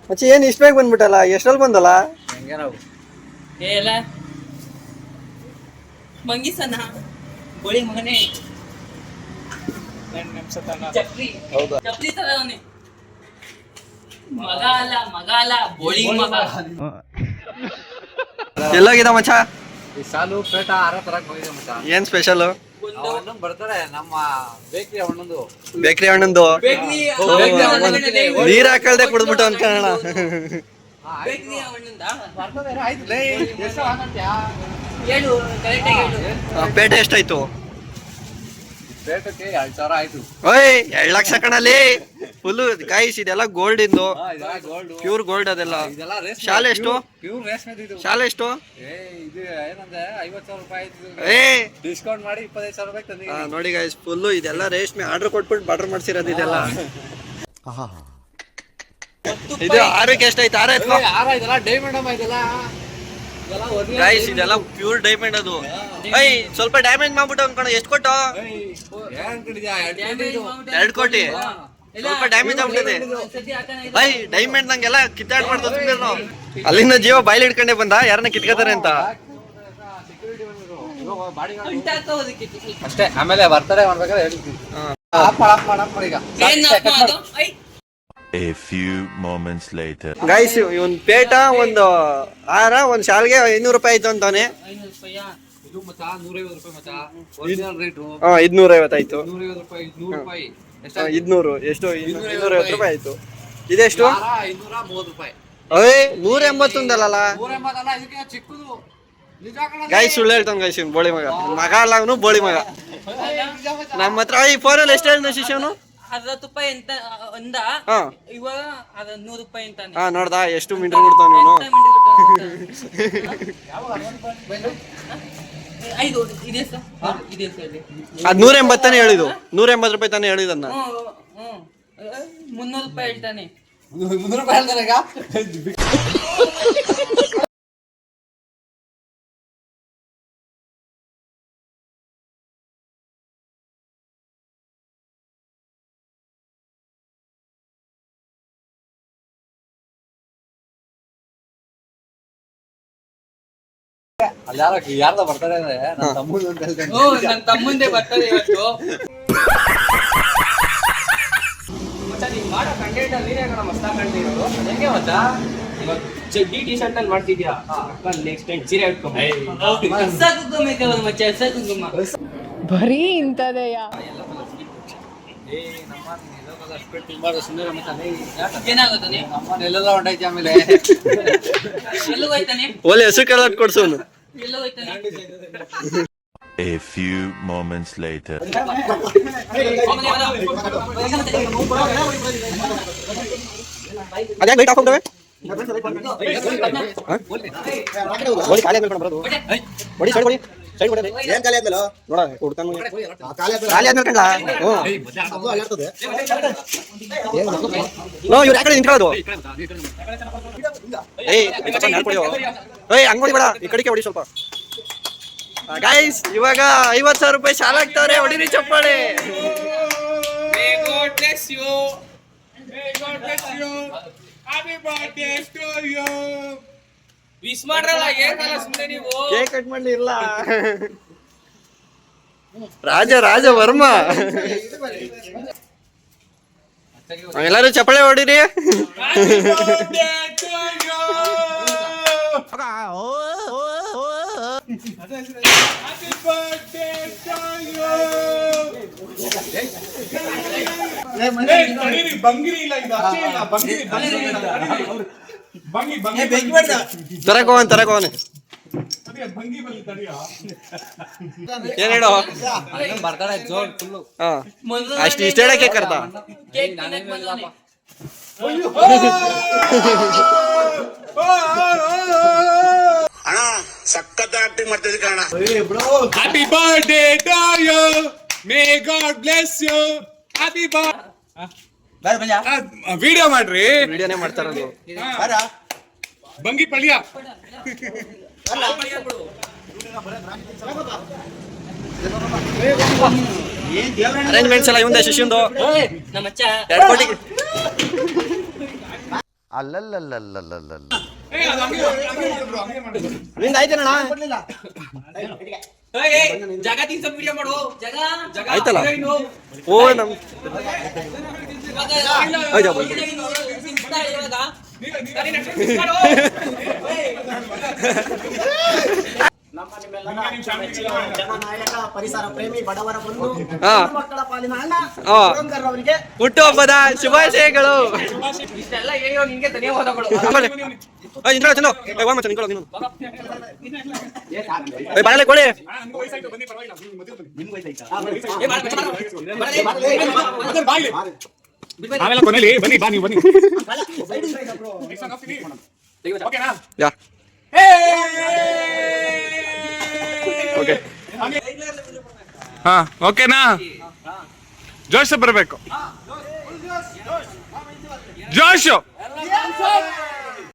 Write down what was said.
ಮಚ್ಚಿ ಏನ್ ಇಷ್ಟ ಬೇಗ ಬಂದ್ಬಿಟ್ಟಲ್ಲ, ಎಷ್ಟಲ್ಲಿ ಬಂದಲ್ಲ? ಹೆಂಗೆ ನಾವು ಎಲ್ಲ ಮಂಗಿಸನ ಗೋಳಿ ಮಗನೇ ಚಪ್ಲಿ ಚಪ್ಲಿ ತರ ಅವನೇ. ಮಗ ಅಲ್ಲ ಬೋಳಿ ಮಗ. ಎಲ್ಲೋಗಿದ ಮಚ್ಚ? ಈ ಸಾಲು ಪೇಟ ಆರ ತರಕ್ ಹೋಗಿದೆ ಮಚ್ಚ. ಏನ್ ಸ್ಪೆಷಲ್? ಅಣ್ಣನ್ ಬರ್ತಾರೆ ನಮ್ಮ ಬೇಕ್ರಿ ಅಣ್ಣಂದು. ಬೇಕ್ರಿ ಹಣ್ಣಂದು ನೀರ್ ಹಾಕಳ್ದೆ ಕುಡ್ದ್ಬಿಟ್ಟು ಅನ್ಕೋಣ. ಪೇಟೆ ಎಷ್ಟಾಯ್ತು? ಪೇಟಕ್ಕೆ 2,000 ಆಯ್ತು. ಓಯ್ 2 ಲಕ್ಷ ಕಣಲ್ಲಿ ಫುಲ್ ಗಾಯ್ಸ್. ಇದೆಲ್ಲ ಗೋಲ್ಡ್ ಇಂದು, ಪ್ಯೂರ್ ಗೋಲ್ಡ್ ಅದೆಲ್ಲ. ಶಾಲೆ ಎಷ್ಟು? ಪ್ಯೂರ್ ರೇಷ್ಮೆ ಇದು. ಶಾಲೆ ಎಷ್ಟು? ಇದು ಏನಂದ್ರೆ 50,000 ರೂಪಾಯಿ ಆಯ್ತು. ಏ ಡಿಸ್ಕೌಂಟ್ ಮಾಡಿ 25,000 ರೂಪಾಯಿ ತಂದಿದ್ದೀನಿ. ನೋಡಿ ಗಾಯ್ಸ್, ಫುಲ್ ಇದೆಲ್ಲ ರೇಷ್ಮೆ ಆರ್ಡರ್ ಕೊಟ್ಬಿಟ್ಟು ಬಾರ್ಡರ್ ಮಾಡ್ಸಿರೋದು ಇದೆಲ್ಲ. ಇದು ಆರಕ್ಕೆ ಎಷ್ಟಾಯ್ತು? 6 ಆಯ್ತು ಇದೆಲ್ಲ ಡೈಮಂಡ್ ಅಮ್ಮ. ಇದೆಲ್ಲ ಗಾಯ್ಸ್, ಇದೆಲ್ಲ ಪ್ಯೂರ್ ಡೈಮಂಡ್ ಅದು. ಐ ಸ್ವಲ್ಪ ಡ್ಯಾಮೇಜ್ ಮಾಡ್ಬಿಟ್ಟು ಅನ್ಕೊಂಡು ಎಷ್ಟು ಕೊಟ್ಟು? 2 ಕೋಟಿ. ಸ್ವಲ್ಪ ಡ್ಯಾಮೇಜ್ ಆಗ್ಬಿಟ್ಟಿದೆ. ಐ ಡೈಮಂಡ್ ನಂಗೆಲ್ಲ ಕಿತ್ತಾಡ್ಬಾರ್ದು ಸುಮ್ಮನೆ. ಅಲ್ಲಿಂದ ಜೀವ ಬಾಯ್ಲಿ ಹಿಡ್ಕೊಂಡೆ ಬಂದ, ಯಾರನ್ನ ಕಿತ್ಕೋತಾರೆ ಅಂತ ಅಷ್ಟೇ. ಆಮೇಲೆ ಬರ್ತಾರೆ ಮಾಡ್ಬೇಕಾದ್ರೆ ಹೇಳ್ತೀವಿ. A few moments later. Guys, ಇವನ್ ಪೇಟ ಒಂದು ಹಾರ ಒಂದು ಶಾಲ್ಗೆ 500 ರೂಪಾಯಿ ಆಯ್ತು ಅಂತಾನೆ. 500 ಇದು ಮಚ್ಚ 150 ರೂಪಾಯಿ ಮಚ್ಚ. ಒರಿಜಿನಲ್ ರೇಟ್ 250 ಆಯ್ತು. 250 ರೂಪಾಯಿ. 100 ರೂಪಾಯಿ 200 ಎಷ್ಟು? 250 ರೂಪಾಯಿ ಆಯ್ತು. ಇದೆಷ್ಟು? 230 ರೂಪಾಯಿ. ಅಯ್ಯ 180 ಅಂದಲ್ಲ. 180 ಅಲ್ಲ, ಇದಕ್ಕೆ ಚಿಕ್ಕದು. ಗಾಯ್ಸ್ ಸುಳ್ಳು ಹೇಳ್ತಾನೆ ಗಾಯ್ಸ್, ಇವ್ನು ಬೋಳಿ ಮಗ ಅಲ್ಲ, ಅವನು ಬೋಳಿ ಮಗ. ನಮ್ಮ ಹತ್ರ ಈ ಫೋನಲ್ಲಿ ಎಷ್ಟು ಹೇಳಿದ ಶಿಷ್ಯನು? 60 ರೂಪಾಯಿ ಅಂತ ಅಂದ. ಇವಾಗ 100 ರೂಪಾಯಿ ಅಂತಾನೆ. ನೋಡ್ದ ಎಷ್ಟು ಮೀಟರ್ ಬಿಡ್ತಾವ ನೀನು. ಅದ್ 180 ತಾನೇ ಹೇಳಿದ್ದು. 180 ರೂಪಾಯಿ ತಾನೇ ಹೇಳಿದನ್ನ. 300 ರೂಪಾಯಿ ಹೇಳ್ತಾನೆ. 300 ರೂಪಾಯಿ ಹೇಳ್ತಾನೆ ಈಗ. ಅಲ್ಲಿ ಯಾರ್ದ ಬರ್ತಾರೆ ಅಂದ್ರೆ ನನ್ನ ತಮ್ಮಂದು ಅಂತ ಹೇಳ್ತೇನೆ. ನನ್ನ ತಮ್ಮಂದೇ ಬರ್ತಾರೆ ಇವತ್ತು. ಮಾಡೋ ಕಂಟೆಂಟ್ ಅಲ್ಲಿ ಮಸ್ತಾಗಿ ಕಾಣ್ತಿರೋದು. ಹೆಂಗೆ ಗೊತ್ತಾ, ಚಡ್ಡಿ ಟಿ ಶರ್ಟ್ ಅಲ್ಲಿ ಮಾಡ್ತಿದ್ಯಾ, ನೆಕ್ಸ್ಟ್ ಟೈಮ್ ಸೀರೆ ಬರೀ ಇಂಥದೆಯ. ಏನಾಗುತ್ತಾನೆ ಎಲ್ಲೆಲ್ಲ ಹೊಂಟೈತಿ. ಆಮೇಲೆ ಎಲ್ಲೂ ಹೋಯ್ತಾನೆ, ಒಳ್ಳೆ ಹೆಸರು ಕೆಳಗೆ ಕೊಡ್ಸೋನು. ಎಲ್ಲೂ ಹೋಯ್ತಾನೆ. A few moments later. ಅದ್ಯಾಕೆ ಲೈಟ್ ಹಾಕೊಂಡ್ರೆ? ಗೋಲಿ ಖಾಲಿ ಆದ್ಮೇಲೆ ಬರೋದು. ಹೊಡಿ ಸೈಡ್ ಹೊಡಿ, ಸೈಡ್ ಹೊಡಿ. ಏನ್ ಖಾಲಿ ಆದ್ಮೇಲೆ ನೋಡ ಹುಡ್ತಾನು ಖಾಲಿ ಆದ್ಮೇಲೆ ಕಣ್ಣ. ನೋ ಇವ್ರು ಯಾಕಡೆ ನಿಂತ್ಕೊಳ್ಳೋದು? ಏಯ್ ಹಂಗೋಡಿ ಬೇಡ, ಈ ಕಡೆಗೆ ಹೊಡಿ ಸ್ವಲ್ಪ. ಗೈಸ್, ಇವಾಗ 50,000 ರೂಪಾಯಿ ಸಾಲ ಆಗ್ತಾವ್ರೆ. ಹೊಡಿರಿ ಚಪ್ಪಾಳೆ. ವಿಶ್ ಮಾಡ್ರಲ್ಲ, ಏನಲ್ಲ ಸುಮ್ಮನೆ ನೀವು. ಕೇಕ್ ಕಟ್ ಮಾಡ್ಲಿ ಇಲ್ಲ. ರಾಜ ವರ್ಮ. ಎಲ್ಲರೂ ಚಪ್ಪಾಳೆ ಹೊಡಿರಿ. ತರಕೋವನ್ ಏನ್ ಹೇಳೋ? ಬರ್ತಾರೆ ಜೋರ್ ಫುಲ್ಲು. ಅಷ್ಟು ಇಷ್ಟ ಹೇಳಕ್ಕೆ ಕರ್ದ. ಅಣ್ಣ ಸಖತ್ ಆಕ್ಟಿಂಗ್ ಮಾಡ್ತಿದ್ದೆ ಕಣ. Happy birthday to you, may God bless you. Happy video ಮಾಡ್ರಿ. ವಿಡಿಯೋನೇ ಮಾಡ್ತಾರದು. ಬಂಗಿ ಪಳ್ಯ ಅರೇಂಜ್ಮೆಂಟ್ಸ್ ಎಲ್ಲ ಇವಂದೇ ಶಿಷ್ಯಂದು. ನಮ್ಮಚ್ಚ 2 ಕೋಟಿ ಅಲ್ಲಲ್ಲಲ್ಲಲ್ಲಲ್ಲಲ್ಲ ಏ, ಅದು ಹಂಗೆ ಮಾಡು bro, ಹಂಗೆ ಮಾಡು. ನಿಂದ ಆಯ್ತೇನಣ್ಣ ಜಾಗ ತಿನ್ಸ ವಿಡಿಯೋ ಮಾಡು ಜಾಗ ಆಯ್ತಲ್ಲ ಓ ನಮ್ ನಮ್ಮ ನಿಮ್ಮೆಲ್ಲರ ಮೆಚ್ಚಿನ ಜನನಾಯಕ ಪರಿಸರ ಪ್ರೇಮಿ ಬಡವರ ಬಂಧು ಹಾ. ಮಕ್ಕಳ ಪಾಲಿನ ಅಣ್ಣ ಹಾ. ಪುರಂದರ್ ಅವರಿಗೆ ಹುಟ್ಟುಹಬ್ಬದ ಶುಭಾಶಯಗಳು ಇಷ್ಟೆಲ್ಲ ಹೇಳೋ ನಿನ್ಗೆ ಧನ್ಯವಾದಗಳು ಬಾಳೆ ಕೊಡಿ ಆ, ನನ್ಗೂ ವಯಸ್ಸಾಯ್ತು, ಬನ್ನಿ ಪರವಾಗಿಲ್ಲ, ನೀವು ಮದುವೆ ಬನ್ನಿ. ಆಮೇಲೆ ಕೊನೆಯಲ್ಲಿ ಬನ್ನಿ ಬಾ ನೀವು ಬನ್ನಿ Next one ಹೋಗ್ತೀನಿ. ಓಕೆನಾ ಯಾ ಓಕೆ ಹಾ ಓಕೆನಾ ಜೋಶ್ ಬರ್ಬೇಕು ಜೋಶ್